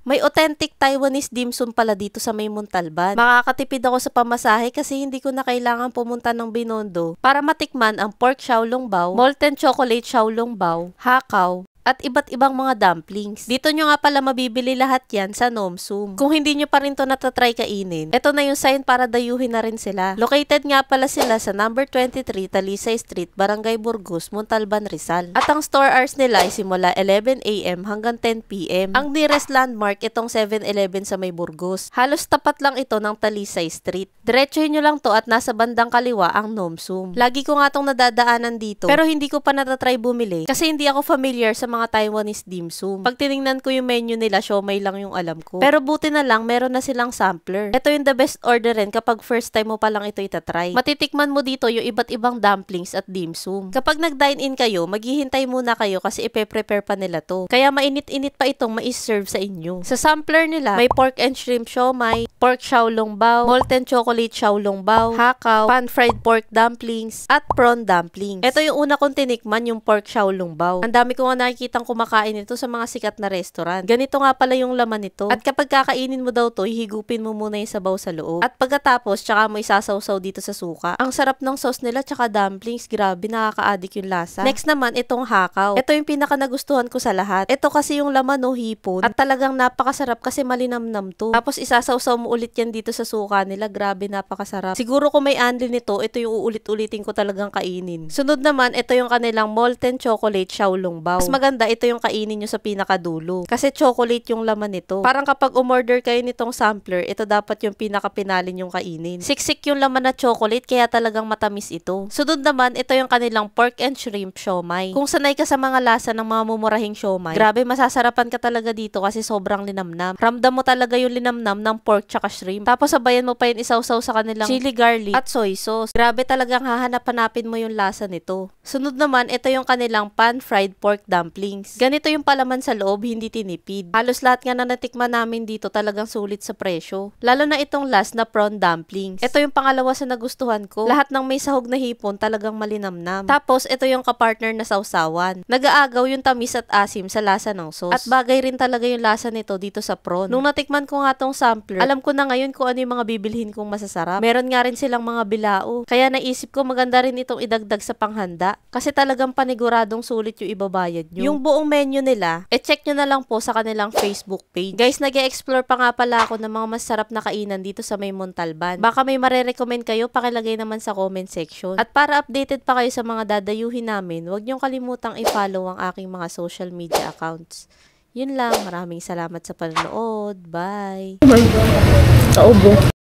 May authentic Taiwanese dim sum pala dito sa may Montalban. Makakatipid ako sa pamasahe kasi hindi ko na kailangan pumunta ng Binondo para matikman ang pork xiaolongbao, molten chocolate xiaolongbao, hakaw, at iba't ibang mga dumplings. Dito nyo nga pala mabibili lahat yan sa Nomsum. Kung hindi nyo pa rin to natatry kainin, ito na yung sign para dayuhin na rin sila. Located nga pala sila sa number 23 Talisay Street, Barangay Burgos, Montalban, Rizal. At ang store hours nila ay simula 11 AM hanggang 10 PM. Ang nearest landmark itong 7-Eleven sa may Burgos. Halos tapat lang ito ng Talisay Street. Diretsuhin nyo lang to at nasa bandang kaliwa ang Nomsum. Lagi ko nga tong nadadaanan dito pero hindi ko pa natatry bumili kasi hindi ako familiar sa mga Taiwanese dim sum. Pag tinignan ko yung menu nila, siomai lang yung alam ko. Pero buti na lang, meron na silang sampler. Ito yung the best order rin kapag first time mo pa lang ito itatry. Matitikman mo dito yung iba't ibang dumplings at dim sum. Kapag nag-dine-in kayo, maghihintay muna kayo kasi ipe-prepare pa nila to. Kaya mainit-init pa itong ma-serve sa inyo. Sa sampler nila, may pork and shrimp siomai, pork xiaolongbao, molten chocolate xiaolongbao, hakaw, pan-fried pork dumplings, at prawn dumplings. Ito yung una kong tinikman, yung pork xiaolongbao. Ang dami ko nga nakikitang kumakain ito sa mga sikat na restaurant. Ganito nga pala yung laman nito. At kapag kakainin mo daw to, hihigupin mo muna yung sabaw sa loob. At pagkatapos, tsaka mo isasawsaw dito sa suka. Ang sarap ng sauce nila tsaka dumplings. Grabe, nakaka-addict yung lasa. Next naman, itong hakaw. Ito yung pinaka nagustuhan ko sa lahat. Ito kasi yung laman hipon. At talagang napakasarap kasi malinamnam to. Tapos isasawsaw mo ulit yan dito sa suka nila. Grabe, napakasarap. Siguro kung may anli nito, ito yung uulit-ulitin ko talagang kainin. Sunod naman, ito yung kanilang molten chocolate xiaolongbao. Mas maganda, ito yung kainin nyo sa pinakadulo. Kasi chocolate yung laman nito. Parang kapag umorder kayo nitong sampler, ito dapat yung pinakapinalin yung kainin. Siksik yung laman na chocolate, kaya talagang matamis ito. Sunod naman, ito yung kanilang pork and shrimp siomai. Kung sanay ka sa mga lasa ng mga mumurahing siomai, grabe, masasarapan ka talaga dito kasi sobrang linamnam. Ramdam mo talaga yung linamnam ng pork tsaka shrimp. Tapos sabayan mo pa yun isawsaw sa kanilang chili garlic at soy sauce. Grabe, talagang hahanap-hanapin mo yung lasa nito. Sunod naman, ito yung kanilang pan-fried pork dumplings. Ganito yung palaman sa loob, hindi tinipid. Halos lahat nga na natikman namin dito talagang sulit sa presyo. Lalo na itong last na prawn dumplings. Ito yung pangalawa sa nagustuhan ko. Lahat ng may sahog na hipon talagang malinamnam. Tapos ito yung kapartner na sausawan. Nag-aagaw yung tamis at asim sa lasa ng sauce. At bagay rin talaga yung lasa nito dito sa prawn. Nung natikman ko nga tong sampler, alam ko na ngayon kung ano yung mga bibilhin kong masasarap. Meron nga rin silang mga bilao. Kaya naisip ko maganda rin itong idagdag sa panghanda. Kasi talagang paniguradong sulit yung ibabayad nyo. Yung buong menu nila, check nyo na lang po sa kanilang Facebook page. Guys, nag-e-explore pa nga pala ako ng mga masarap na kainan dito sa may Montalban. Baka may marerecommend kayo, pakilagay naman sa comment section. At para updated pa kayo sa mga dadayuhin namin, huwag nyong kalimutang i-follow ang aking mga social media accounts. Yun lang, maraming salamat sa panonood. Bye! Oh my God. Kaubo.